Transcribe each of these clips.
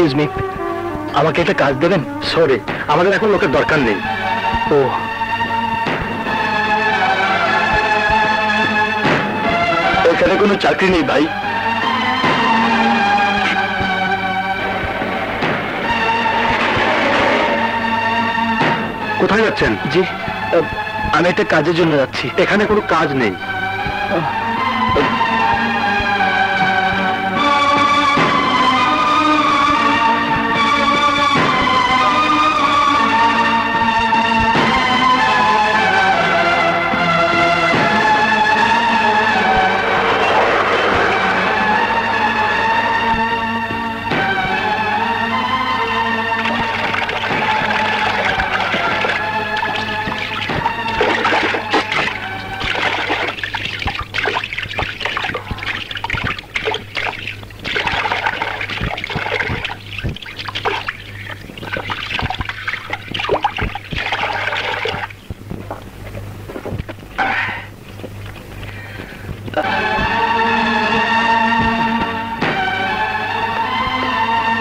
Excuse me, আমাকে একটা কাজ দেবেন? সরি, আমাদের এখন লোকের দরকার নেই। ও, এখানে কোনো চাকরি নেই ভাই। কোথায় যাচ্ছেন? জি, আমি একটা কাজের জন্য যাচ্ছি। এখানে কোনো কাজ নেই।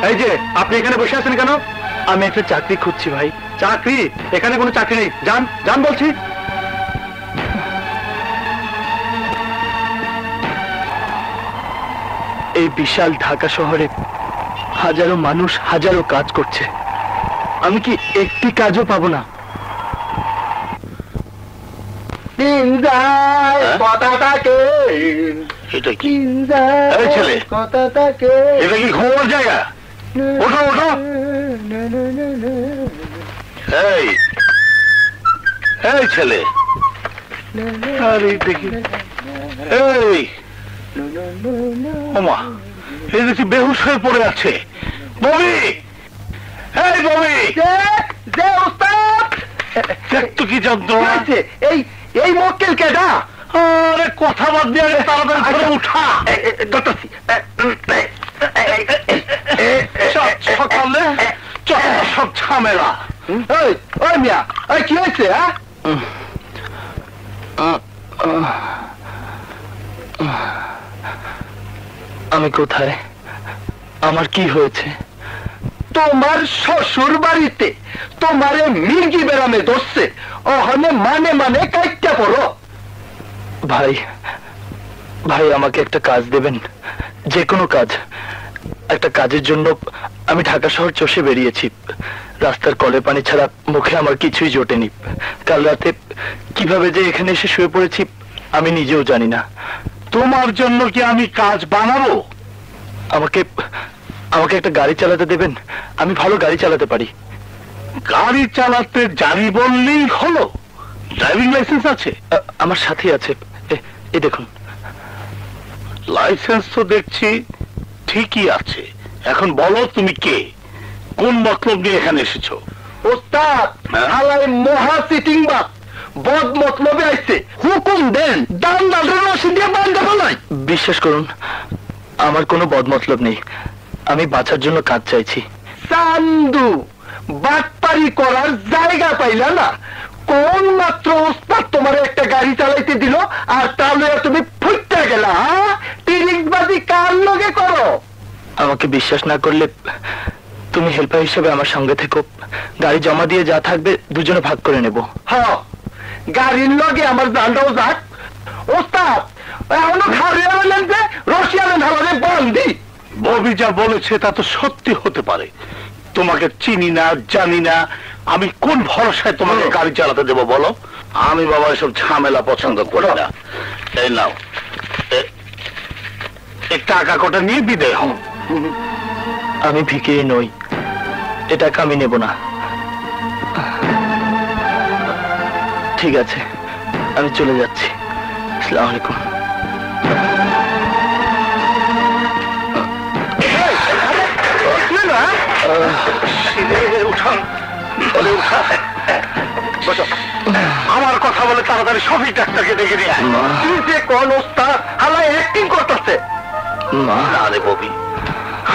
এই যে আপনি এখানে বসে আছেন কেন? আমি একটা চাকরি খুঁজছি ভাই। চাকরি? এখানে কোনো চাকরি নেই, যান যান বলছি। এই বিশাল ঢাকা শহরে হাজারো মানুষ হাজারো কাজ করছে, আমি কি একটি কাজও পাবো না? এটা কি ছেলে? এটা কি ঘুমানোর জায়গা? ওঠো ওঠো। এই ছেলে, আরে দেখি, এই ওমা, এই দেখি বেহুশ হয়ে পড়ে আছে। ববি, এই ববি, যে ওস্তাদ, তো কি যন্ত্রণা! এই এই মক্কেল কেডা? আরে কথা বাদ দিয়ে তাড়াতাড়ি করে উঠা। সকালে সব ঝামেলা। ওই মিয়া, ওই কি হয়েছে? আমি কোথায়? আমার কি হয়েছে? তোমার শ্বশুর বাড়িতে তোমারে মির্গি বেড়ামে ধরছে, ওখানে মানে মানে কাইটা পড়ো। ভাই ভাই, আমাকে একটা কাজ দেবেন, যে কোনো কাজ। একটা কাজের জন্য আমি ঢাকা শহর চষে বেরিয়েছি, রাস্তার কলের পানি ছাড়া মুখে আমার কিছুই জোটেনি। কাল রাতে কিভাবে যে এখানে এসে শুয়ে পড়েছি আমি নিজেও জানি না। তোমার জন্য কি আমি কাজ বানাবো? আমাকে আমাকে একটা গাড়ি চালাতে দেবেন, আমি ভালো গাড়ি চালাতে পারি। গাড়ি চালাতে জানি বললেই হলো? ড্রাইভিং লাইসেন্স আছে? আমার সাথে আছে, এ দেখুন। লাইসেন্স তো দেখছি ঠিকই আছে। এখন বলো তুমি কে, কোন মতলব নিয়ে এখানে এসেছো? ওস্তাদ, আলাই মহা সিটিং বাস, বদ মতলবে আইছে। হুকুম দেন, দাম দাঁড়ের রশিদ দিয়ে বান্ধা বলাই। বিশ্বাস করুন, আমার কোনো বদ মতলব নেই, আমি বাঁচার জন্য কাজ চাইছি। চান্দু, বাটপারি করার জায়গা পাইলা না? কোন মাত্র ওস্তাদ তোমার একটা গাড়ি চালাইতে দিল, আর তাহলে তুমি ফুটতে গেলা? তিরিশবাজি কার লগে করো? আমাকে বিশ্বাস না করলে তুমি হেল্পার হিসেবে আমার সঙ্গে থেকো, গাড়ি জমা দিয়ে যা থাকবে দুজনে ভাগ করে নেব। হ্যাঁ, গাড়ির লগে আমার জানটাও যাক। ওস্তাদ, এখনো খারিয়া বললেন যে রশিয়ানে ঢালালে বন্দি। ববি যা বলেছে তা তো সত্যি হতে পারে। তোমাকে চিনি না, জানি না, আমি কোন ভরসায় তোমাকে গাড়ি চালাতে দেবো বলো? আমি বাবা এসব ঝামেলা পছন্দ করি না। এই নাও, এই টাকা কটা নিয়ে বিদায় হও। আমি ভিখিরি নই, এ টাকা আমি নেব না। ঠিক আছে, আমি চলে যাচ্ছি। আসসালামু আলাইকুম। আমার কথা বলে তাড়াতাড়ি সফিক ডাক্তারকে ডেকে নিয়ে আয়। তুই যে কোন ওস্তাদ আল্লাহ অ্যাক্টিং করতেছে। না রে ববি,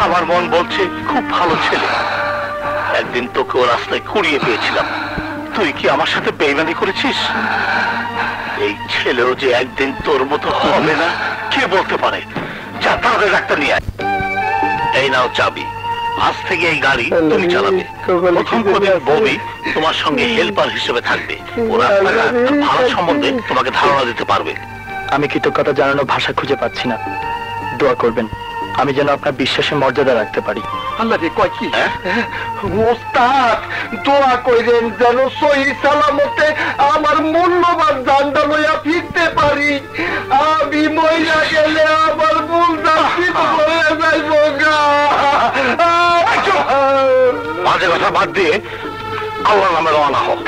আমার মন বলছে খুব ভালো ছেলে। একদিন তোকে ও রাস্তায় কুড়িয়ে পেয়েছিলাম, তুই কি আমার সাথে বেইমানি করেছিস? এই ছেলেও যে একদিন তোর মতো হবে না কে বলতে পারে। যা তাড়াতাড়ি ডাক্তার নিয়ে আয়। এই নাও চাবি, আজ থেকে এই গাড়ি তুমি চালাবে। প্রথম কবির ববি তোমার সঙ্গে হেল্পার হিসেবে থাকবে। ও রাস্তাঘাট ভাড়া সম্বন্ধে তোমাকে ধারণা দিতে পারবে। আমি কৃতজ্ঞতা জানানোর ভাষা খুঁজে পাচ্ছি না। দোয়া করবেন আমি যেন আপনার বিশ্বাসের মর্যাদা রাখতে পারি। আল্লাহ রে কয় কি ওস্তাদ, দোয়া কইরেন যেন সহি সালামতে আমার মূল্যবান জানটা লইয়া ফিরতে পারি। আমি মইরা গেলে আমার মূল জাতিত হয়ে যাইব গা। বাজে কথা বাদ দিয়ে আল্লাহর নামে রওনা হও।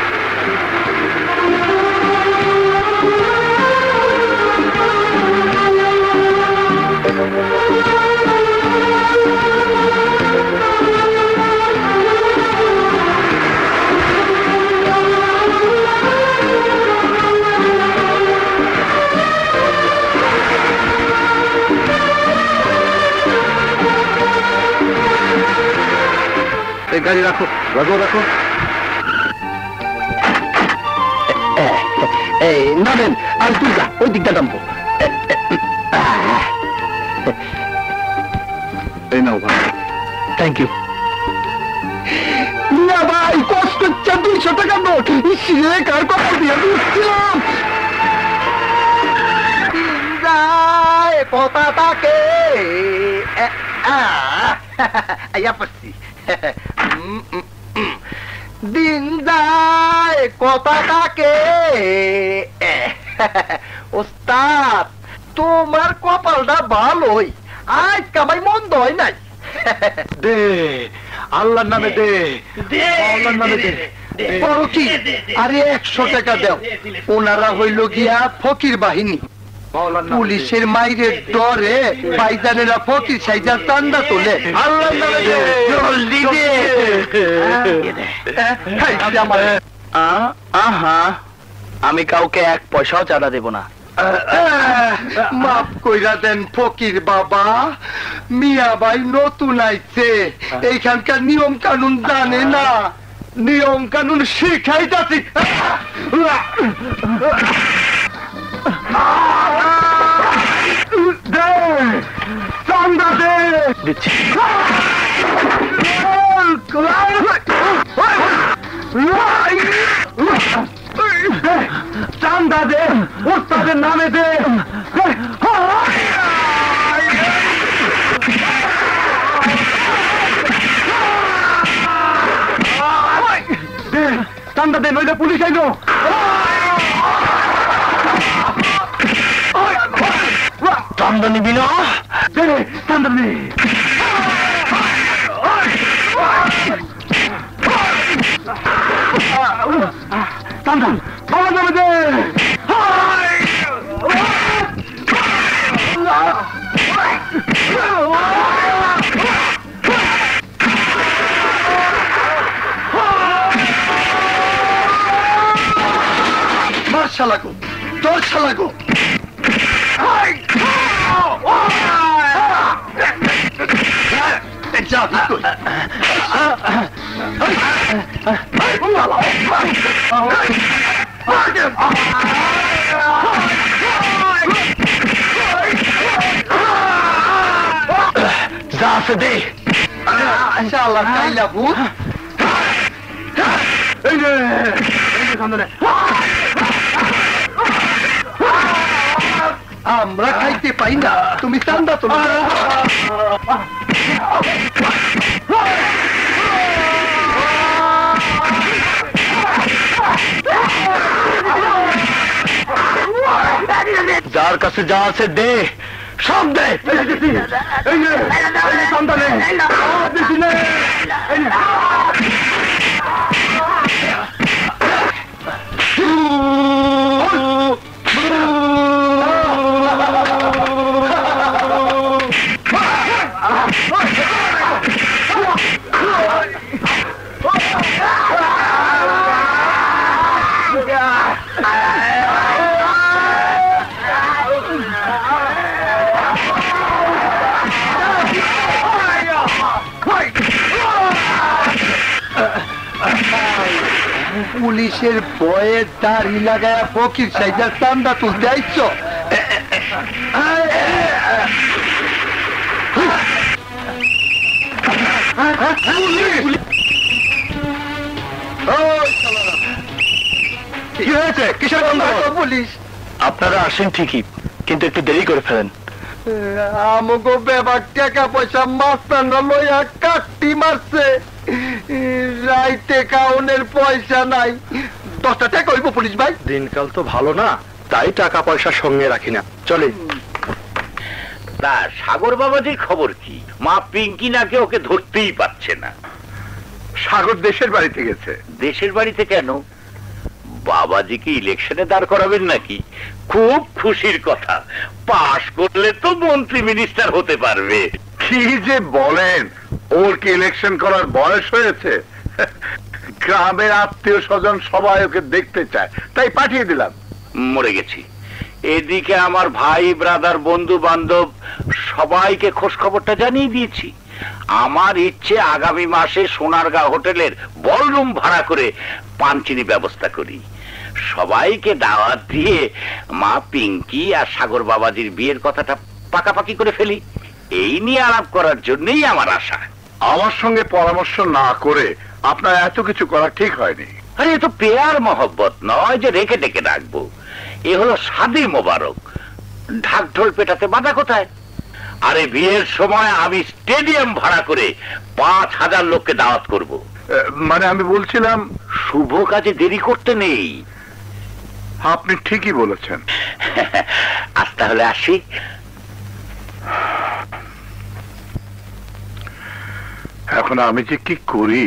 গাড়ি রাখো, রাখো। নামেন আর তুই যা, ওই দিকটা নামবো। এই নাও ভাই। Thank you. না ভাই, কষ্ট হচ্ছে 200 টাকা নোট। কার কথা দিয়ে দিচ্ছিলাম। কথা তাকে পড়ছি। দিন যায় কথা তাকে। ওস্তাদ তোমার কপালটা ভালোই, আজ কামাই মন্দ হয় নাই। দে আল্লাহর নামে দে, আল্লাহর নামে দে। বড় কি আরে 100 টাকা দাও। ওনারা হইল গিয়া ফকির বাহিনী। পুলিশের মাইরের ডরে ভাইজানেরা ফকির সাইজা চান্দা তোলে। আল্লাহর নামে দে, জলদি দে। আহা, আমি কাউকে 1 পয়সাও চাঁদা দেব না। মাফ কইরা দেন ফকির বাবা, মিয়া ভাই নতুন আইছে, এইখানকার নিয়ম কানুন জানে না। নিয়ম কানুন শিখাইতাছি। চান্দা দে। দিচ্ছি। চান্দা দে, ওস্তাদের নামে দে। চান্দা দে, নইলে পুলিশ আইলো। চান্দা নিবি না? চান্দা নে। চান্দা বাবা নামে দে। মার শালাগো, তোর শালাগো। যা আছে দে। শালা কাইলা ভূত। এই যে সামনে আমরা খাইতে পাই না, তুমি চান্দা তো। যার কাছে যা আছে দে, সব দে। চান্দা নে। পুলিশের ভয়ে দাড়ি লাগায় ফকির সাইজা চান্দা তুলতে আইছো। কি হয়েছে? কিসের গন্ডগোল? পুলিশ আপনারা আসেন ঠিকই, কিন্তু একটু দেরি করে ফেলেন। আমাকে ব্যাপার টাকা পয়সা মাস্তানরা লইয়া কাটি মারছে। রাইতে কাউনের পয়সা নাই। 10টা টাকা হইব পুলিশ ভাই। দিনকাল তো ভালো না, তাই টাকা পয়সা সঙ্গে রাখি না। চলে। তা সাগর বাবাজির খবর কি? মা পিঙ্কি নাকি ওকে ধরতেই পারছে না। সাগর দেশের বাড়িতে গেছে। দেশের বাড়িতে কেন? বাবাজিকে ইলেকশনে দাঁড় করাবেন নাকি? খুব খুশির কথা, পাশ করলে তো মন্ত্রী মিনিস্টার হতে পারবে। কি যে বলেন, ওর কি ইলেকশন করার বয়স হয়েছে? গ্রামের আত্মীয় স্বজন সবাই ওকে দেখতে চায়, তাই পাঠিয়ে দিলাম। মরে গেছি। এদিকে আমার ভাই ব্রাদার বন্ধু বান্ধব সবাইকে খোঁজ খবরটা জানিয়ে দিয়েছি। আমার ইচ্ছে আগামী মাসে সোনারগাঁও হোটেলের বলরুম ভাড়া করে পানচিনি ব্যবস্থা করি। সবাইকে দাওয়াত দিয়ে মা পিঙ্কি আর সাগর বাবাজির বিয়ের কথাটা পাকাপাকি করে ফেলি। এই নিয়ে আলাপ করার জন্যই আমার আশা। আমার সঙ্গে পরামর্শ না করে আপনার এত কিছু করা ঠিক হয়নি। আরে এ তো পেয়ার মহব্বত নয় যে রেখে ডেকে রাখবো। এ হলো শাদী মোবারক, ঢাক ঢোল পেটাতে বাধা কোথায়? আরে বিয়ের সময় আমি স্টেডিয়াম ভাড়া করে 5,000 লোককে দাওয়াত করব। মানে আমি বলছিলাম, শুভ কাজে দেরি করতে নেই। আপনি ঠিকই বলেছেন। আজ তাহলে আসি। এখন আমি যে কি করি।